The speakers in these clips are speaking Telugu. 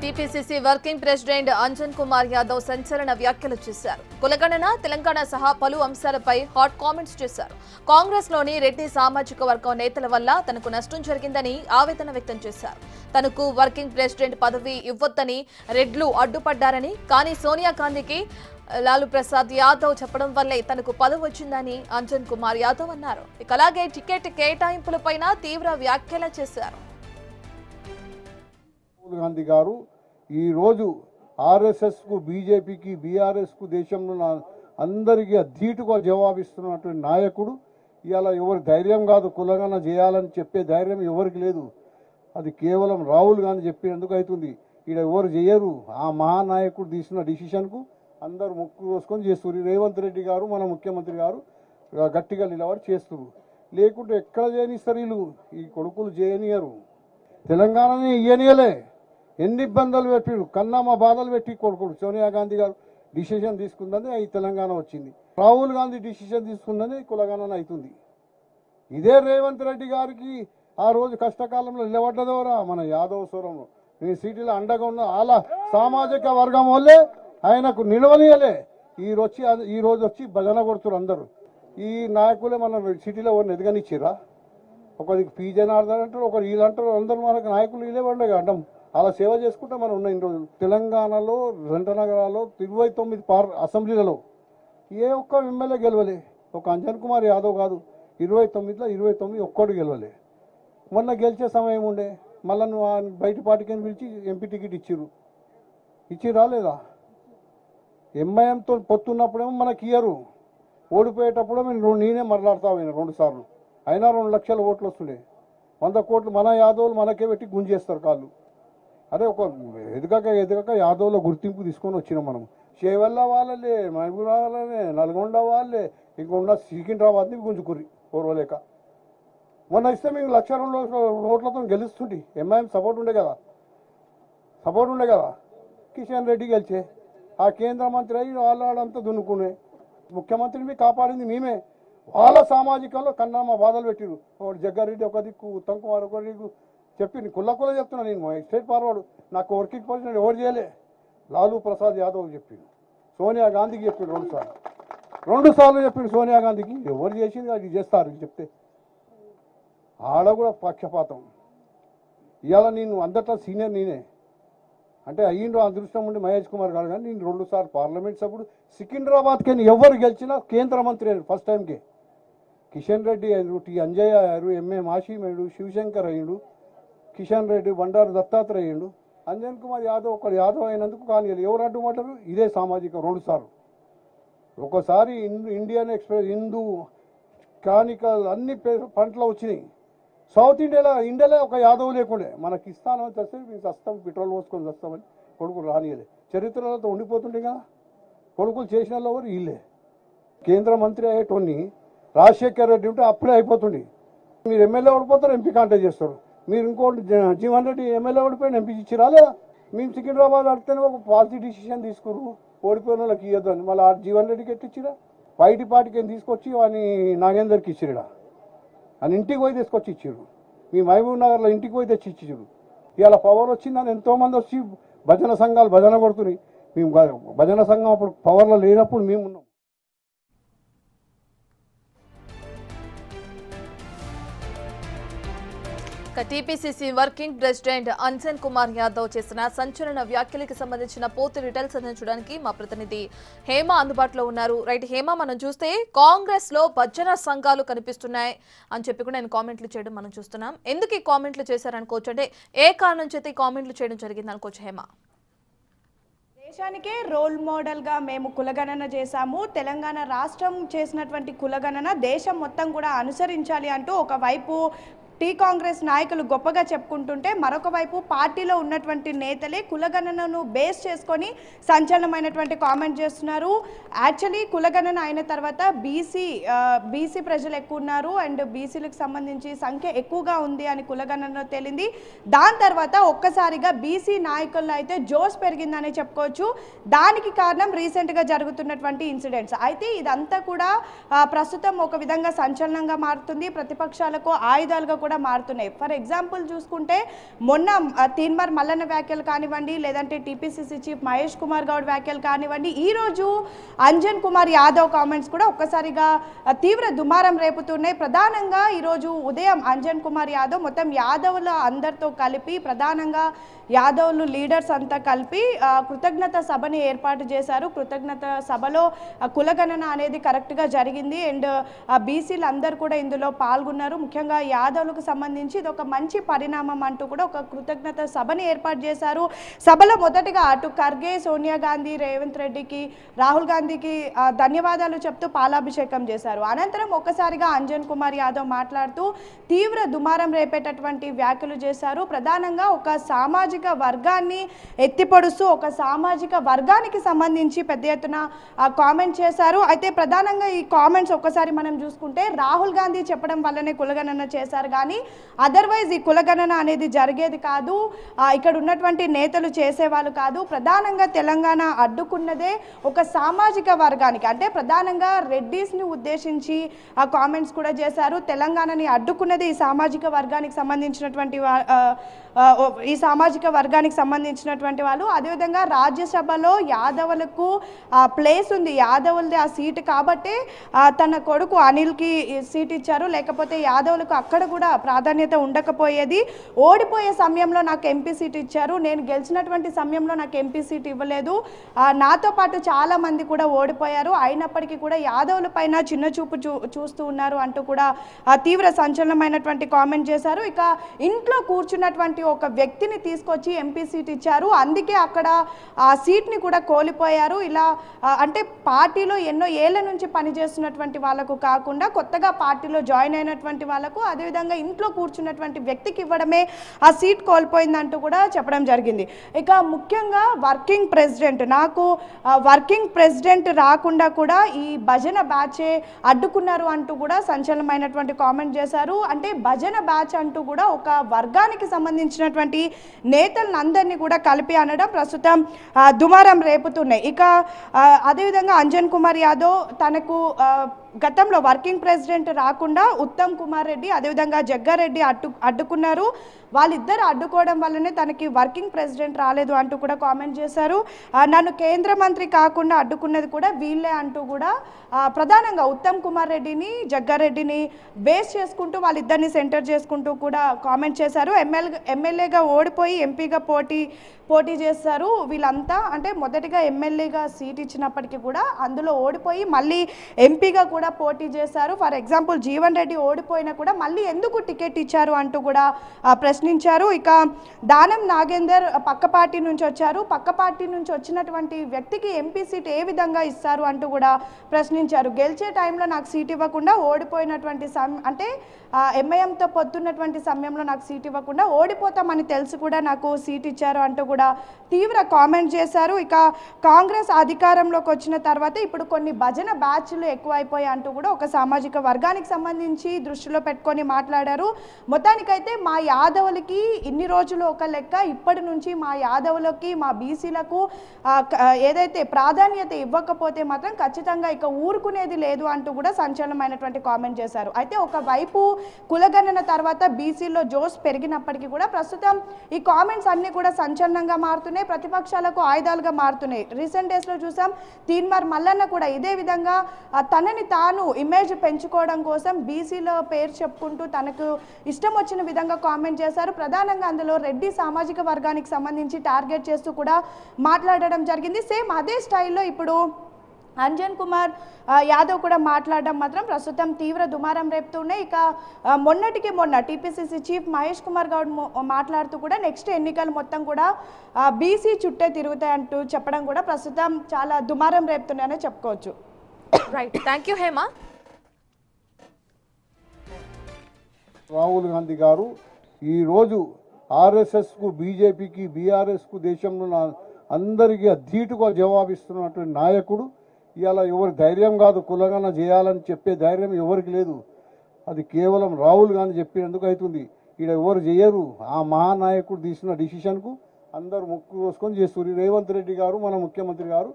TPCC working president Anjan Kumar Yadav సంచలన వ్యాఖ్యలు చేశారు. కులగణన, తెలంగాణ సహా పలు అంశాలపై హాట్ కామెంట్స్ చేశారు. కాంగ్రెస్ లోని రెడ్డి సామాజిక వర్గం నేతల వల్ల తనకు నష్టం జరిగిందని ఆవేదన వ్యక్తం చేశారు. తనకు వర్కింగ్ ప్రెసిడెంట్ పదవి ఇవ్వొద్దని రెడ్లు అడ్డుపడ్డారని, కానీ సోనియా గాంధీకి లాలూ ప్రసాద్ యాదవ్ చెప్పడం వల్లే తనకు పదవి వచ్చిందని అంజన్ కుమార్ యాదవ్ అన్నారు. ఇక అలాగే టికెట్ కేటాయింపులపైన తీవ్ర వ్యాఖ్యలు చేశారు. రాహుల్ గాంధీ గారు ఈరోజు ఆర్ఎస్ఎస్కు, బీజేపీకి, బీఆర్ఎస్కు దేశంలో అందరికీ ధీటుగా జవాబిస్తున్నటువంటి నాయకుడు. ఇవాళ ఎవరి ధైర్యం కాదు, కులగణన చేయాలని చెప్పే ధైర్యం ఎవరికి లేదు. అది కేవలం రాహుల్ గాంధీ చెప్పినందుకు అవుతుంది. ఇక్కడ ఎవరు చేయరు. ఆ మహానాయకుడు తీసిన డిసిషన్కు అందరూ ముక్కు కోసుకొని చేస్తున్నారు. రేవంత్ రెడ్డి గారు, మన ముఖ్యమంత్రి గారు గట్టిగా నిలబడి చేస్తున్నారు. లేకుంటే ఎక్కడ చేయనిస్తారు వీళ్ళు? ఈ కొడుకులు చేయనియరు. తెలంగాణని ఇయ్యనియలే. ఎన్ని ఇబ్బందులు పెట్టిరు, కన్నమ్మ బాధలు పెట్టి కొడుకుడు. సోనియా గాంధీ గారు డిసిషన్ తీసుకుందని ఈ తెలంగాణ వచ్చింది. రాహుల్ గాంధీ డిసిషన్ తీసుకుందని కులగణన అవుతుంది. ఇదే రేవంత్ రెడ్డి గారికి ఆ రోజు కష్టకాలంలో నిలబడ్డదోరా మన యాదవ స్వరంలో. నేను సిటీలో అండగా ఉన్న వాళ్ళ సామాజిక వర్గం వల్లే ఆయనకు నిలవనియలే. ఈ రోజు వచ్చి భజన కొడుతున్నారు అందరూ. ఈ నాయకులే మన సిటీలో ఎవరిని ఎదగనిచ్చిరా? ఒకరికి పీ జనార్దన్ అంటారు, ఒకరు వీళ్ళు అంటారు. అందరూ మనకు నాయకులు వీళ్ళే పండుగ అడ్డం. అలా సేవ చేసుకుంటే మనం ఉన్న ఇన్ని రోజులు. తెలంగాణలో 2 నగరాల్లో 29 అసెంబ్లీలలో ఏ ఒక్క ఎమ్మెల్యే గెలవలే. ఒక అంజన్ కుమార్ యాదవ్ కాదు, 29లో 29 ఒక్కడు గెలవలే. మొన్న గెలిచే సమయం ఉండే, మళ్ళీ నువ్వు బయట పార్టీకి పిలిచి ఎంపీ టికెట్ ఇచ్చిరా లేదా? ఎంఐఎంతో పొత్తున్నప్పుడేమో మనకి ఇయ్యరు. ఓడిపోయేటప్పుడు నేనే మరలాడతావు 2 సార్లు. అయినా 2 లక్షల ఓట్లు వస్తుండే. 100 కోట్లు మన యాదవులు మనకే పెట్టి గుంజేస్తారు కాళ్ళు. అదే ఒక ఎదగక యాదవుల గుర్తింపు తీసుకొని వచ్చినాం మనం. చేవెళ్ళ వాళ్ళే, మహబూబ్ వాళ్ళే, నల్గొండ వాళ్ళే, ఇంకొండ సికింద్రాబాద్ని గుంజుకుర్రి ఓర్వలేక. మొన్న ఇస్తే మేము 1,02 ఓట్లతో గెలుస్తుంటే ఎంఐఎం సపోర్ట్ ఉండే కదా. కిషన్ రెడ్డి గెలిచే ఆ కేంద్ర మంత్రి అయ్యి వాళ్ళంతా దున్నుకునే. ముఖ్యమంత్రిని కాపాడింది మేమే. వాళ్ళ సామాజికంలో కన్నమ్మ బాధలు పెట్టిరు. ఒకటి జగ్గారెడ్డి ఒక దిక్కు, ఉత్తమ్ కుమార్ ఒక దిక్కు చెప్పి కుల్ల చెప్తున్నా. నేను స్టేట్ ఫార్వర్డ్. నాకు వర్కింగ్ ప్రెసిడెంట్ ఎవరు చేయలే. లాలూ ప్రసాద్ యాదవ్ చెప్పిండు, సోనియా గాంధీకి చెప్పిండు 2 సార్లు చెప్పిండు సోనియా గాంధీకి. ఎవరు చేసింది అది చేస్తారు చెప్తే. ఆడ కూడా పక్షపాతం. ఇవాళ నేను అందట్లో సీనియర్ నేనే అంటే అయ్యిండో అదృష్టం ఉండి మహేష్ కుమార్ గారు. కానీ నేను 2 సార్లు పార్లమెంట్ సభ్యుడు. సికింద్రాబాద్కి ఎవరు గెలిచినా కేంద్ర మంత్రి అయ్యారు ఫస్ట్ టైంకే. కిషన్ రెడ్డి అయ్యారు, టి అంజయ్య అయ్యారు, ఎంఏ మాషీం అయ్యాడు, శివశంకర్ అయ్యిండు, కిషన్ రెడ్డి, బండారు దత్తాత్రేయ అయ్యిండు. అంజన్ కుమార్ యాదవ్ ఒకడు యాదవ్ అయినందుకు కానీ ఎవరు అడ్డుమాటారు? ఇదే సామాజిక 2 సార్లు. ఒకసారి ఇండియన్ ఎక్స్ప్రెస్, హిందూ, కానికల్ అన్ని పంటలు వచ్చినాయి. సౌత్ ఇండియాలో ఒక యాదవ్ లేకుండే. మనకి ఇస్తానని వస్తే మేము వస్తాం, పెట్రోల్ పోసుకొని వస్తామని కొడుకులు రానియలే. చరిత్రలతో ఉండిపోతుండే కదా. కొడుకులు చేసిన వాళ్ళు ఎవరు? వీళ్ళే. కేంద్ర మంత్రి అయ్యేటోని రాజశేఖర్ రెడ్డి ఉంటే అప్పుడే అయిపోతుండే. మీరు ఎమ్మెల్యే ఓడిపోతారు, ఎంపీ కాంటాక్ట్ చేస్తారు. మీరు ఇంకోటి జీవన్ రెడ్డి ఎమ్మెల్యే ఓడిపోయిన ఎంపీ ఇచ్చి రాలేదా? మేము సికింద్రాబాద్ అడితేనే ఒక పాలసీ డిసిషన్ తీసుకురు, ఓడిపోయిన వాళ్ళకి ఇవ్వద్దు అని. మళ్ళీ జీవన్ రెడ్డికి ఎట్టిచ్చిరా? బయటి పార్టీకి తీసుకొచ్చి వాడిని నాగేందర్కి ఇచ్చిరా. అని ఇంటికి పోయి తీసుకొచ్చి ఇచ్చారు. మీ మహబూబ్ నగర్లో ఇంటికి పోయి తెచ్చి ఇచ్చారు. ఇవాళ పవర్ వచ్చిందని ఎంతోమంది వచ్చి భజన సంఘాలు భజన కొడుతున్నాయి. మేము భజన సంఘం అప్పుడు పవర్లో లేనప్పుడు మేము ఉన్నాం. TPCC working president Anjan Kumar Yadav చేసిన సంచలన వ్యాఖ్యలకు సంబంధించిన పూర్తి డీటెయిల్స్ అందించడానికి మా ప్రతినిధి హేమ అందుబాటులో ఉన్నారు. రైట్ హేమ, మనం చూస్తే కాంగ్రెస్ లో భజన సంఘాలు కనిపిస్తున్నాయి అని చెప్పి కూడా నేను కామెంట్లు చేయడం మనం చూస్తున్నాం. ఎందుకు ఈ కామెంట్లు చేశారనుకోవచ్చు? అంటే ఏ కారణం చేత ఈ కామెంట్లు చేయడం జరిగింది అనుకోవచ్చు హేమ? దేశానికే రోల్ మోడల్గా మేము కులగణన చేశాము. తెలంగాణ రాష్ట్రం చేసినటువంటి కులగణన దేశం మొత్తం కూడా అనుసరించాలి అంటూ ఒకవైపు కాంగ్రెస్ నాయకులు గొప్పగా చెప్పుకుంటుంటే, మరొక వైపు పార్టీలో ఉన్నటువంటి నేతలే కులగణనను బేస్ చేసుకొని సంచలనమైనటువంటి కామెంట్ చేస్తున్నారు. యాక్చువల్లీ కులగణన అయిన తర్వాత బీసీ ప్రజలు ఎక్కువ ఉన్నారు అండ్ బీసీలకు సంబంధించి సంఖ్య ఎక్కువగా ఉంది అని కులగణనలో తేలింది. దాని తర్వాత ఒక్కసారిగా బీసీ నాయకుల్లో అయితే జోష్ పెరిగిందని చెప్పుకోవచ్చు. దానికి కారణం రీసెంట్గా జరుగుతున్నటువంటి ఇన్సిడెంట్స్. అయితే ఇదంతా కూడా ప్రస్తుతం ఒక విధంగా సంచలనంగా మారుతుంది. ప్రతిపక్షాలకు ఆయుధాలుగా కూడా మారుతున్నాయి. ఫర్ ఎగ్జాంపుల్ చూసుకుంటే మొన్న తీన్మార్ మల్లన్న వ్యాఖ్యలు కానివ్వండి, లేదంటే టీపీసీసీ చీఫ్ మహేష్ కుమార్ గౌడ్ వ్యాఖ్యలు కానివ్వండి, ఈరోజు అంజన్ కుమార్ యాదవ్ కామెంట్స్ కూడా ఒక్కసారిగా తీవ్ర దుమారం రేపుతున్నాయి. ప్రధానంగా ఈరోజు ఉదయం అంజన్ కుమార్ యాదవ్ మొత్తం యాదవుల అందరితో కలిపి, ప్రధానంగా యాదవులు లీడర్స్ అంతా కలిపి కృతజ్ఞత సభని ఏర్పాటు చేశారు. కృతజ్ఞత సభలో కులగణన అనేది కరెక్ట్గా జరిగింది అండ్ బీసీలు అందరూ కూడా ఇందులో పాల్గొన్నారు. ముఖ్యంగా యాదవులకు సంబంధించి ఇది ఒక మంచి పరిణామం అంటూ కూడా ఒక కృతజ్ఞత సభని ఏర్పాటు చేశారు. సభలో మొదటిగా అటు ఖర్గే, సోనియా గాంధీ, రేవంత్ రెడ్డికి, రాహుల్ గాంధీకి ధన్యవాదాలు చెప్తూ పాలాభిషేకం చేశారు. అనంతరం ఒక్కసారిగా అంజన్ కుమార్ యాదవ్ మాట్లాడుతూ తీవ్ర దుమారం రేపేటటువంటి వ్యాఖ్యలు చేశారు. ప్రధానంగా ఒక సామాజిక వర్గాన్ని ఎత్తిపొడుస్తూ ఒక సామాజిక వర్గానికి సంబంధించి పెద్ద ఎత్తున కామెంట్ చేశారు. అయితే ప్రధానంగా ఈ కామెంట్స్ ఒక్కసారి మనం చూసుకుంటే రాహుల్ గాంధీ చెప్పడం వల్లనే కులగణన చేశారు, కానీ అదర్వైజ్ ఈ కులగణన అనేది జరిగేది కాదు, ఇక్కడ ఉన్నటువంటి నేతలు చేసేవాళ్ళు కాదు. ప్రధానంగా తెలంగాణ అడ్డుకున్నదే ఒక సామాజిక వర్గానికి, అంటే ప్రధానంగా రెడ్డిస్ని ఉద్దేశించి ఆ కామెంట్స్ కూడా చేశారు. తెలంగాణని అడ్డుకున్నది ఈ సామాజిక వర్గానికి సంబంధించినటువంటి వాళ్ళు. అదేవిధంగా రాజ్యసభలో యాదవులకు ప్లేస్ ఉంది, యాదవులది ఆ సీటు కాబట్టి తన కొడుకు అనిల్కి సీట్ ఇచ్చారు, లేకపోతే యాదవులకు అక్కడ కూడా ప్రాధాన్యత ఉండకపోయేది. ఓడిపోయే సమయంలో నాకు ఎంపీ సీట్ ఇచ్చారు, నేను గెలిచినటువంటి సమయంలో నాకు ఎంపీ సీట్ ఇవ్వలేదు, నాతో పాటు చాలా మంది కూడా ఓడిపోయారు, అయినప్పటికీ కూడా యాదవుల పైన చిన్న చూపు చూస్తూ ఉన్నారు అంటూ కూడా తీవ్ర సంచలనమైనటువంటి కామెంట్ చేశారు. ఇక ఇంట్లో కూర్చున్నటువంటి ఒక వ్యక్తిని తీసుకొచ్చి ఎంపీ సీట్ ఇచ్చారు, అందుకే అక్కడ ఆ సీట్ని కూడా కోల్పోయారు. ఇలా అంటే పార్టీలో ఎన్నో ఏళ్ల నుంచి పనిచేస్తున్నటువంటి వాళ్ళకు కాకుండా కొత్తగా పార్టీలో జాయిన్ అయినటువంటి వాళ్ళకు, అదేవిధంగా ఇంట్లో కూర్చున్నటువంటి వ్యక్తికి ఇవ్వడమే ఆ సీట్ కోల్పోయిందంటూ కూడా చెప్పడం జరిగింది. ఇక ముఖ్యంగా వర్కింగ్ ప్రెసిడెంట్, నాకు వర్కింగ్ ప్రెసిడెంట్ రాకుండా కూడా ఈ భజన బ్యాచే అడ్డుకున్నారు అంటూ కూడా సంచలనమైనటువంటి కామెంట్ చేశారు. అంటే భజన బ్యాచ్ అంటూ కూడా ఒక వర్గానికి సంబంధించినటువంటి నేతలందరినీ కూడా కలిపి అనడం ప్రస్తుతం దుమారం రేపుతున్నాయి. ఇక అదేవిధంగా అంజన్ కుమార్ యాదవ్ తనకు గతంలో వర్కింగ్ ప్రెసిడెంట్ రాకుండా ఉత్తమ్ కుమార్ రెడ్డి, అదేవిధంగా జగ్గారెడ్డి అడ్డుకున్నారు, వాళ్ళిద్దరు అడ్డుకోవడం వల్లనే తనకి వర్కింగ్ ప్రెసిడెంట్ రాలేదు అంటూ కూడా కామెంట్ చేశారు. నన్ను కేంద్ర మంత్రి కాకుండా అడ్డుకున్నది కూడా వీళ్ళే అంటూ కూడా ప్రధానంగా ఉత్తమ్ కుమార్ రెడ్డిని, జగ్గారెడ్డిని బేస్ చేసుకుంటూ వాళ్ళిద్దరిని సెంటర్ చేసుకుంటూ కూడా కామెంట్ చేశారు. ఎమ్మెల్యేగా ఓడిపోయి ఎంపీగా పోటీ చేస్తారు వీళ్ళంతా. అంటే మొదటిగా ఎమ్మెల్యేగా సీట్ ఇచ్చినప్పటికీ కూడా అందులో ఓడిపోయి మళ్ళీ ఎంపీగా కూడా పోటీ చేశారు. ఫర్ ఎగ్జాంపుల్ జీవన్ రెడ్డి ఓడిపోయినా కూడా మళ్ళీ ఎందుకు టికెట్ ఇచ్చారు అంటూ కూడా ప్రశ్నించారు. ఇక దానం నాగేందర్ పక్క పార్టీ నుంచి వచ్చారు, పక్క పార్టీ నుంచి వచ్చినటువంటి వ్యక్తికి ఎంపీ సీట్ ఏ విధంగా ఇస్తారు అంటూ కూడా ప్రశ్నించారు. గెలిచే టైంలో నాకు సీట్ ఇవ్వకుండా, ఓడిపోయినటువంటి అంటే ఎంఐఎంతో పొత్తున్నటువంటి సమయంలో నాకు సీట్ ఇవ్వకుండా, ఓడిపోతామని తెలిసి కూడా నాకు సీట్ ఇచ్చారు అంటూ కూడా తీవ్ర కామెంట్ చేశారు. ఇక కాంగ్రెస్ అధికారంలోకి వచ్చిన తర్వాత ఇప్పుడు కొన్ని భజన బ్యాచ్లు ఎక్కువైపోయాయి అంటూ కూడా ఒక సామాజిక వర్గానికి సంబంధించి దృష్టిలో పెట్టుకొని మాట్లాడారు. మొత్తానికైతే మా యాదవులకి ఇన్ని రోజులు ఒక లెక్క, ఇప్పటి నుంచి మా యాదవులకి, మా బీసీలకు ఏదైతే ప్రాధాన్యత ఇవ్వకపోతే మాత్రం ఖచ్చితంగా ఇక ఊరుకునేది లేదు అంటూ కూడా సంచలనమైనటువంటి కామెంట్ చేశారు. అయితే ఒకవైపు కులగణన తర్వాత బీసీలో జోష్ పెరిగినప్పటికీ కూడా ప్రస్తుతం ఈ కామెంట్స్ అన్నీ కూడా సంచలనంగా మారుతున్నాయి, ప్రతిపక్షాలకు ఆయుధాలుగా మారుతున్నాయి. రీసెంట్ డేస్లో చూసాం తీన్మార్ మల్లన్న కూడా ఇదే విధంగా తనని తాను ఇమేజ్ పెంచుకోవడం కోసం బీసీలో పేరు చెప్పుకుంటూ తనకు ఇష్టం వచ్చిన విధంగా కామెంట్ చేశారు. ప్రధానంగా అందులో రెడ్డి సామాజిక వర్గానికి సంబంధించి టార్గెట్ చేస్తూ కూడా మాట్లాడడం జరిగింది. సేమ్ అదే స్టైల్లో ఇప్పుడు అంజన్ కుమార్ యాదవ్ కూడా మాట్లాడడం మాత్రం ప్రస్తుతం తీవ్ర దుమారం రేపుతున్నాయి. ఇక మొన్నటికి మొన్న టీపీసీసీ చీఫ్ మహేష్ కుమార్ గౌడ్ మాట్లాడుతూ కూడా నెక్స్ట్ ఎన్నికలు మొత్తం కూడా బీసీ చుట్టే తిరుగుతాయంటూ చెప్పడం కూడా ప్రస్తుతం చాలా దుమారం రేపుతున్నాయని చెప్పుకోవచ్చు. Right, thank you Hema. Rahul Gandhi గారు ఈరోజు ఆర్ఎస్ఎస్కు, బీజేపీకి, బీఆర్ఎస్కు దేశంలో అందరికీ ధీటుగా జవాబిస్తున్నటువంటి నాయకుడు. ఇవాళ ఎవరి ధైర్యం కాదు, కులగణన చేయాలని చెప్పే ధైర్యం ఎవరికి లేదు. అది కేవలం రాహుల్ గాంధీ చెప్పినందుకు అవుతుంది. ఇక్కడ ఎవరు చేయరు. ఆ మహానాయకుడు తీసిన డిసిషన్కు అందరూ ముక్కు కోసుకొని చేస్తున్నారు. రేవంత్ రెడ్డి గారు, మన ముఖ్యమంత్రి గారు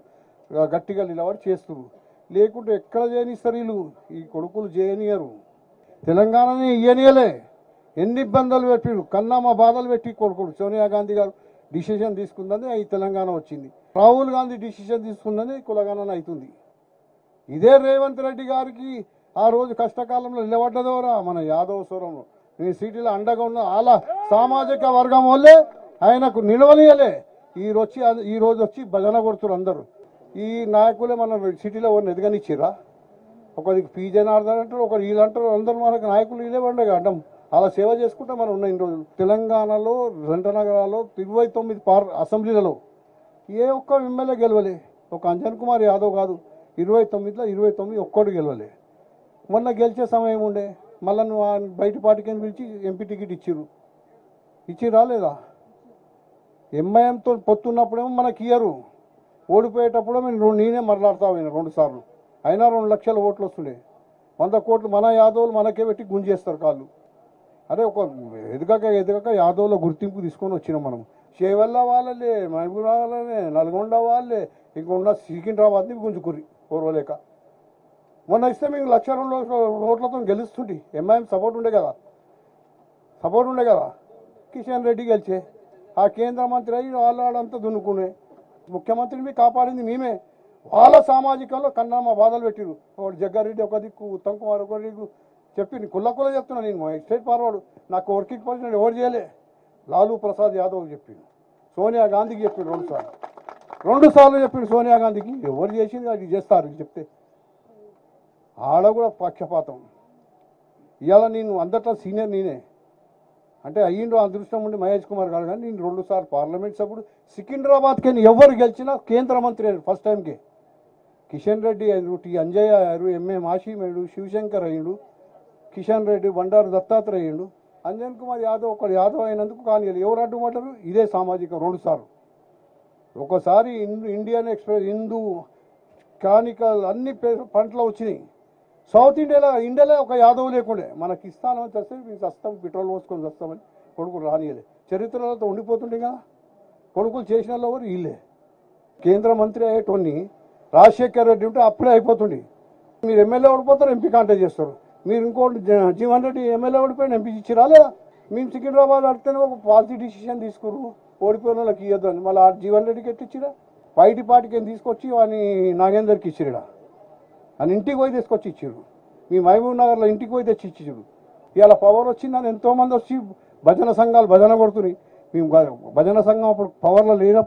గట్టిగా నిలబడి చేస్తున్నారు. లేకుంటే ఎక్కడ చేయనిస్తారు వీళ్ళు? ఈ కొడుకులు చేయనియరు, తెలంగాణని ఇయ్యనియలే. ఎన్ని ఇబ్బందులు పెట్టిరు, కన్నామా బాధలు పెట్టి కొడుకుడు సోనియా గాంధీ గారు డిసిషన్ తీసుకుందని ఈ తెలంగాణ వచ్చింది. రాహుల్ గాంధీ డిసిషన్ తీసుకుందని కులగణన అవుతుంది. ఇదే రేవంత్ రెడ్డి గారికి ఆ రోజు కష్టకాలంలో నిలబడ్డదోరా మన యాదవ స్వరంలో నేను సిటీలో అండగా ఉన్న అలా సామాజిక వర్గం వల్లే ఆయనకు నిలవనియలే. ఈ రోజు వచ్చి భజన కొడుతున్నారు అందరూ. ఈ నాయకులే మన సిటీలో ఎవరిని ఎదగనిచ్చిరా? ఒకరికి పీ జనార్దన్ అంటారు, ఒకరు వీళ్ళు అంటారు, అందరూ మనకు నాయకులు వీళ్ళే పండగ అడ్డం అలా సేవ చేసుకుంటే మనం ఉన్న ఇన్ని రోజులు. తెలంగాణలో జంట నగరాల్లో 29 అసెంబ్లీలలో ఏ ఒక్క ఎమ్మెల్యే గెలవలే. ఒక అంజన్ కుమార్ యాదవ్ కాదు, 29 ఒక్కడు గెలవలే. మొన్న గెలిచే సమయం ఉండే మళ్ళీ నువ్వు బయట పార్టీకి పిలిచి ఎంపీ టికెట్ ఇచ్చిరా లేదా? ఎంఐఎంతో పొత్తున్నప్పుడేమో మనకి ఇయ్యరు, ఓడిపోయేటప్పుడు నేనే మరలాడతావు 2 సార్లు అయినా 2 లక్షల ఓట్లు వస్తుండే. 100 కోట్లు మన యాదవులు మనకే పెట్టి గుంజేస్తారు కాళ్ళు. అరే ఒక ఎదగక యాదవుల గుర్తింపు తీసుకొని వచ్చినాం మనం. చేవల్ల వాళ్ళే, మహబూబ్ వాళ్ళే, నల్గొండ వాళ్ళే, ఇంకొన్న సికింద్రాబాద్ని గుంజుకురి ఓర్వలేక. మొన్న ఇస్తే మీకు 1,02 ఓట్లతో గెలుస్తుంటే ఎంఐఎం సపోర్ట్ ఉండే కదా. కిషన్ రెడ్డి గెలిచే ఆ కేంద్ర మంత్రి అయ్యి వాళ్ళంతా దున్నుకునే. ముఖ్యమంత్రిని కాపాడింది మేమే. వాళ్ళ సామాజికంలో కన్నామా బాధలు పెట్టిరు. ఒకటి జగ్గారెడ్డి ఒక దిక్కు, ఉత్తమ్ కుమార్ ఒక దిక్కు చెప్పి కుల్ల చెప్తున్నా నేను స్టేట్ ఫార్వర్డ్. నాకు వర్కింగ్ ప్రెసిడెంట్ ఎవరు చేయలే, లాలూ ప్రసాద్ యాదవ్ చెప్పిండు. సోనియా గాంధీకి చెప్పిండు 2 సార్లు చెప్పిండు సోనియా గాంధీకి. ఎవరు చేసింది అది చేస్తారు చెప్తే. ఆడ కూడా పక్షపాతం. ఇవాళ నేను అందరిలో సీనియర్ నేనే అంటే అయ్యిండు అదృష్టం ఉండి మహేష్ కుమార్ గారు. కానీ నేను 2 సార్లు పార్లమెంట్ సభ్యుడు. సికింద్రాబాద్కి ఎవరు గెలిచినా కేంద్ర మంత్రి అయ్యారు ఫస్ట్ టైంకి. కిషన్ రెడ్డి అయ్యారు, టి అంజయ్య అయ్యారు, ఎంఏ మాషీం అయ్యాడు, శివశంకర్ అయ్యిండు, కిషన్ రెడ్డి, బండారు దత్తాత్రేయ అయ్యిండు. అంజన్ కుమార్ యాదవ్ ఒకడు యాదవ్ అయినందుకు కానీ ఎవరు అడ్డుపడ్డారు? ఇదే సామాజిక 2 సార్లు. ఒకసారి ఇండియన్ ఎక్స్ప్రెస్, హిందూ, కానికల్ అన్ని పంటలు వచ్చినాయి. సౌత్ ఇండియాలో ఒక యాదవ్ లేకుండే. మనకి ఇస్తానని తెస్తే మీకు వస్తాం, పెట్రోల్ పోసుకొని వస్తామని కొడుకులు రానియలే. చరిత్రలతో ఉండిపోతుండే కదా. కొడుకులు చేసిన వాళ్ళు ఎవరు? వీళ్ళే. కేంద్ర మంత్రి అయ్యేటోని రాజశేఖర్ రెడ్డి ఉంటే అప్పుడే అయిపోతుండే. మీరు ఎమ్మెల్యే ఓడిపోతారు, ఎంపీ కాంటాక్ట్ చేస్తారు. మీరు ఇంకోటి జీవన్ రెడ్డి ఎమ్మెల్యే ఓడిపోయిన ఎంపీ ఇచ్చిరా లేదా? మేము సికింద్రాబాద్ అడితేనే ఒక పాలసీ డిసిషన్ తీసుకురు, ఓడిపోయిన వాళ్ళకి ఇవ్వద్దు అని. మళ్ళీ జీవన్ రెడ్డికి ఎట్టిచ్చిరా? బయటి పార్టీకి తీసుకొచ్చి వాడిని నాగేందర్కి ఇచ్చిరా. అని ఇంటికి పోయి తీసుకొచ్చి ఇచ్చారు. మీ మహబూబ్ నగర్లో ఇంటికి పోయి తెచ్చి ఇచ్చారు. ఇవాళ పవర్ వచ్చిందని ఎంతోమంది వచ్చి భజన సంఘాలు భజన కొడుతున్నాయి. మేము భజన సంఘం అప్పుడు పవర్లో లేనప్పుడు